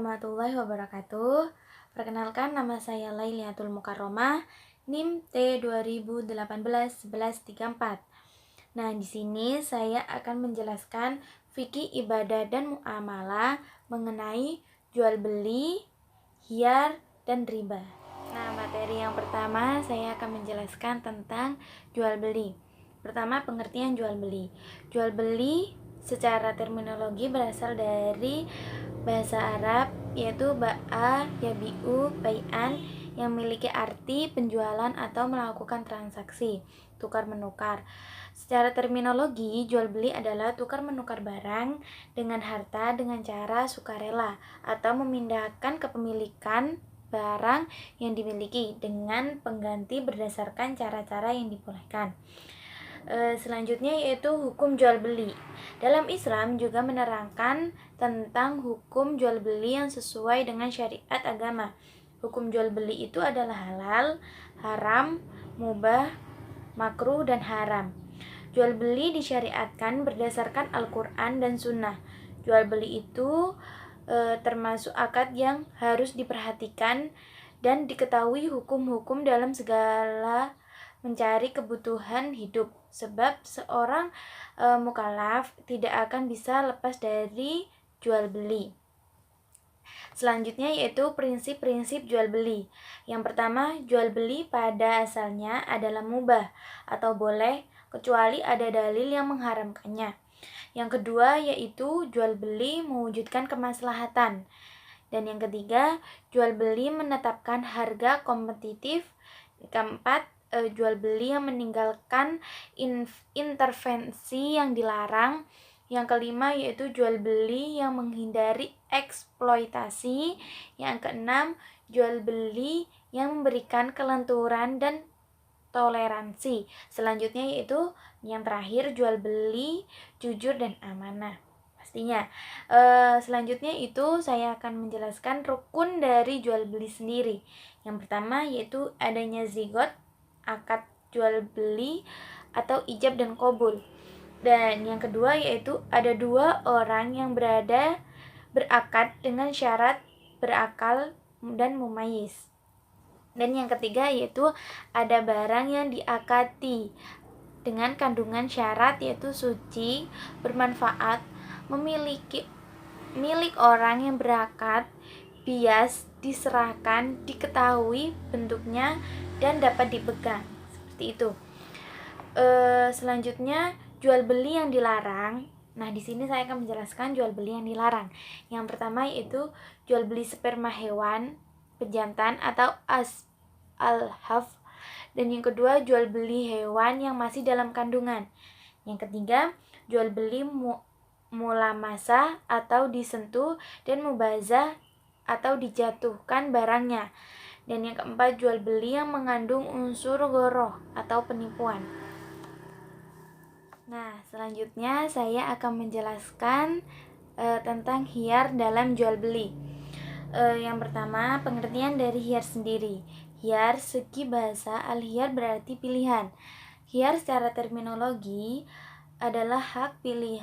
warahmatullahi wabarakatuh. Perkenalkan, nama saya Lailiatul Mukarromah, NIM T 2018-1134. Nah, di sini saya akan menjelaskan fikih ibadah dan muamalah mengenai jual beli, khiyar, dan riba. Nah, materi yang pertama saya akan menjelaskan tentang jual beli. Pertama, pengertian jual beli. Jual beli secara terminologi berasal dari bahasa Arab, yaitu ba'a, yabi'u, bai'an, yang memiliki arti penjualan atau melakukan transaksi tukar menukar. Secara terminologi, jual beli adalah tukar menukar barang dengan harta dengan cara sukarela atau memindahkan kepemilikan barang yang dimiliki dengan pengganti berdasarkan cara-cara yang dibolehkan. Selanjutnya yaitu hukum jual beli. Dalam Islam juga menerangkan tentang hukum jual beli yang sesuai dengan syariat agama. Hukum jual beli itu adalah halal, haram, mubah, makruh, dan haram. Jual beli disyariatkan berdasarkan Al-Quran dan Sunnah. Jual beli itu termasuk akad yang harus diperhatikan dan diketahui hukum-hukum dalam segala mencari kebutuhan hidup, sebab seorang mukallaf tidak akan bisa lepas dari jual beli. Selanjutnya yaitu prinsip-prinsip jual beli. Yang pertama, jual beli pada asalnya adalah mubah atau boleh kecuali ada dalil yang mengharamkannya. Yang kedua yaitu jual beli mewujudkan kemaslahatan. Dan yang ketiga, jual beli menetapkan harga kompetitif. Keempat, jual beli yang meninggalkan intervensi yang dilarang. Yang kelima yaitu jual beli yang menghindari eksploitasi. Yang keenam, jual beli yang memberikan kelenturan dan toleransi. Selanjutnya yaitu yang terakhir, jual beli jujur dan amanah. Pastinya. Selanjutnya itu saya akan menjelaskan rukun dari jual beli sendiri. Yang pertama yaitu adanya zigot, akad jual beli atau ijab dan qabul. Dan yang kedua yaitu ada dua orang yang berakad dengan syarat berakal dan mumayyiz. Dan yang ketiga yaitu ada barang yang diakati dengan kandungan syarat yaitu suci, bermanfaat, memiliki milik orang yang berakad, bias, diserahkan, diketahui bentuknya dan dapat dipegang. Seperti itu. Selanjutnya jual beli yang dilarang. Nah, di sini saya akan menjelaskan jual beli yang dilarang. Yang pertama yaitu jual beli sperma hewan, pejantan atau al-haf. Dan yang kedua, jual beli hewan yang masih dalam kandungan. Yang ketiga, jual beli mulamasa atau disentuh, dan mubazah atau dijatuhkan barangnya. Dan yang keempat, jual beli yang mengandung unsur ghoroh atau penipuan. Nah, selanjutnya saya akan menjelaskan tentang khiyar dalam jual beli. Yang pertama, pengertian dari khiyar sendiri. Khiyar segi bahasa, al-khiyar berarti pilihan. Khiyar secara terminologi adalah hak pilih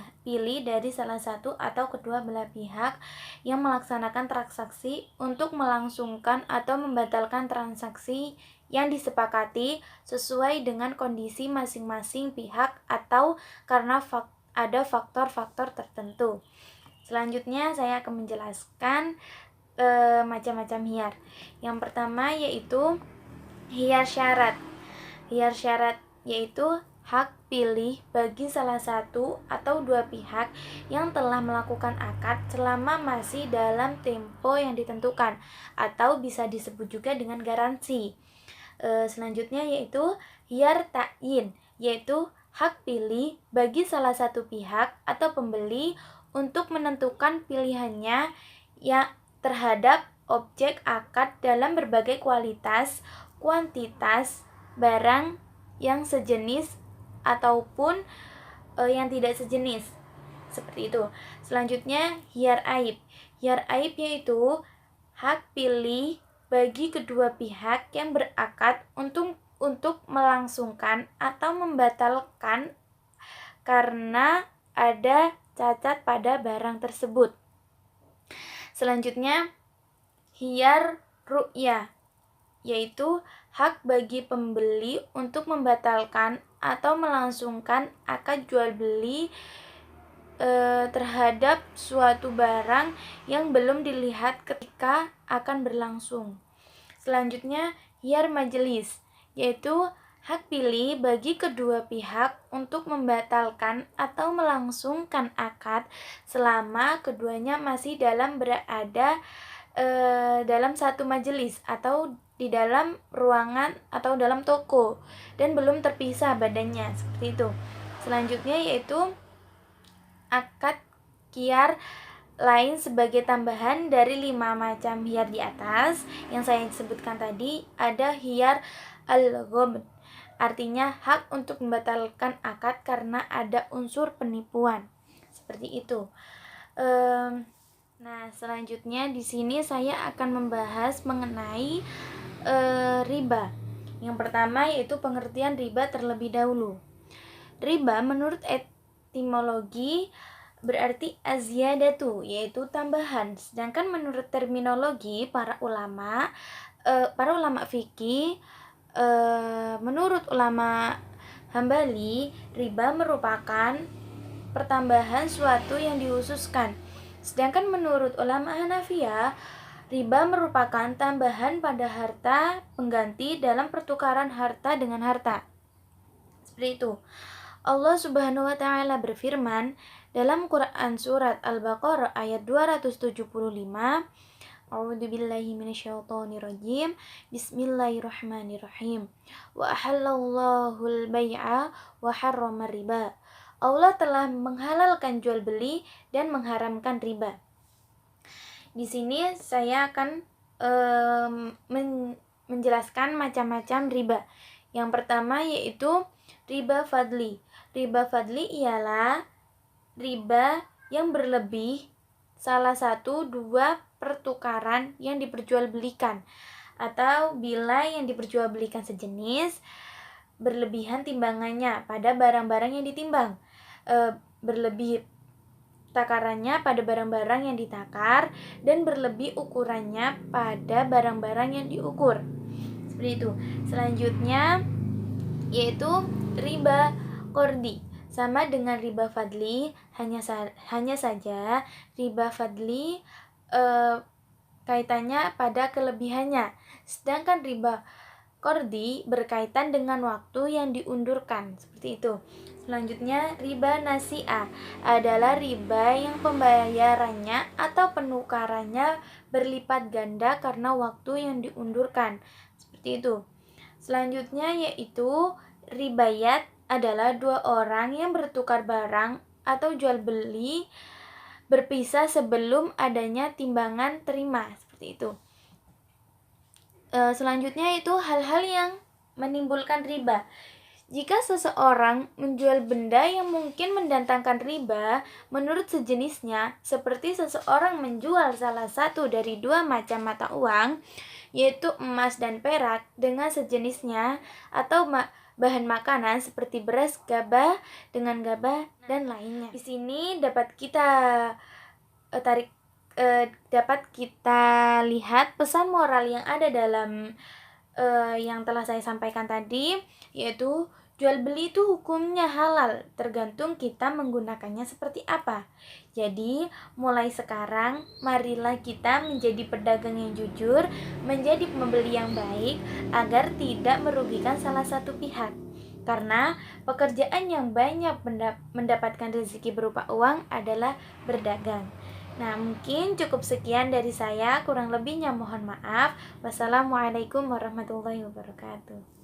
dari salah satu atau kedua belah pihak yang melaksanakan transaksi untuk melangsungkan atau membatalkan transaksi yang disepakati sesuai dengan kondisi masing-masing pihak atau karena ada faktor-faktor tertentu. Selanjutnya saya akan menjelaskan macam-macam khiyar. Yang pertama yaitu khiyar syarat. Khiyar syarat yaitu hak pilih bagi salah satu atau dua pihak yang telah melakukan akad selama masih dalam tempo yang ditentukan, atau bisa disebut juga dengan garansi. Selanjutnya yaitu khiyar ta'yin, yaitu hak pilih bagi salah satu pihak atau pembeli untuk menentukan pilihannya yang terhadap objek akad dalam berbagai kualitas, kuantitas, barang yang sejenis ataupun yang tidak sejenis. Seperti itu. Selanjutnya khiyar aib. Khiyar aib yaitu hak pilih bagi kedua pihak yang berakad untuk melangsungkan atau membatalkan karena ada cacat pada barang tersebut. Selanjutnya, khiyar ru'yah, yaitu hak bagi pembeli untuk membatalkan atau melangsungkan akad jual beli terhadap suatu barang yang belum dilihat ketika akan berlangsung. Selanjutnya, khiyar majelis, yaitu hak pilih bagi kedua pihak untuk membatalkan atau melangsungkan akad selama keduanya masih berada dalam satu majelis atau di dalam ruangan atau dalam toko dan belum terpisah badannya, seperti itu. Selanjutnya yaitu akad khiyar lain sebagai tambahan dari 5 macam khiyar di atas yang saya sebutkan tadi. Ada khiyar al-ghabn, artinya hak untuk membatalkan akad karena ada unsur penipuan, seperti itu. Nah, selanjutnya di sini saya akan membahas mengenai riba. Yang pertama yaitu pengertian riba terlebih dahulu. Riba menurut etimologi berarti aziyadatu, yaitu tambahan. Sedangkan menurut terminologi para ulama fikih, menurut ulama Hambali, riba merupakan pertambahan suatu yang dikhususkan. Sedangkan menurut ulama Hanafiyah, riba merupakan tambahan pada harta pengganti dalam pertukaran harta dengan harta. Seperti itu. Allah Subhanahu wa taala berfirman dalam Quran surat Al-Baqarah ayat 275, A'udzubillahi minasyaitonirrajim. Bismillahirrahmanirrahim. Wa ahallallahu al-bai'a wa harrama riba. Allah telah menghalalkan jual beli dan mengharamkan riba. Di sini saya akan menjelaskan macam-macam riba. Yang pertama yaitu riba fadli. Riba fadli ialah riba yang berlebih salah satu dua pertukaran yang diperjualbelikan, atau bila yang diperjualbelikan sejenis berlebihan timbangannya pada barang-barang yang ditimbang, berlebih takarannya pada barang-barang yang ditakar, dan berlebih ukurannya pada barang-barang yang diukur, seperti itu. Selanjutnya yaitu riba qardi, sama dengan riba fadli, hanya saja riba fadli kaitannya pada kelebihannya, sedangkan riba qardi berkaitan dengan waktu yang diundurkan, seperti itu. Selanjutnya, riba nasi'ah adalah riba yang pembayarannya atau penukarannya berlipat ganda karena waktu yang diundurkan, seperti itu. Selanjutnya yaitu ribayat adalah dua orang yang bertukar barang atau jual beli berpisah sebelum adanya timbangan terima, seperti itu. Selanjutnya itu hal-hal yang menimbulkan riba. Jika seseorang menjual benda yang mungkin mendatangkan riba menurut sejenisnya, seperti seseorang menjual salah satu dari dua macam mata uang, yaitu emas dan perak, dengan sejenisnya, atau bahan makanan seperti beras, gabah dengan gabah, dan lainnya. Di sini dapat kita lihat pesan moral yang ada dalam yang telah saya sampaikan tadi, yaitu jual beli itu hukumnya halal, tergantung kita menggunakannya seperti apa. Jadi, mulai sekarang marilah kita menjadi pedagang yang jujur, menjadi pembeli yang baik agar tidak merugikan salah satu pihak. Karena pekerjaan yang banyak mendapatkan rezeki berupa uang adalah berdagang. Nah, mungkin cukup sekian dari saya, kurang lebihnya mohon maaf. Wassalamualaikum warahmatullahi wabarakatuh.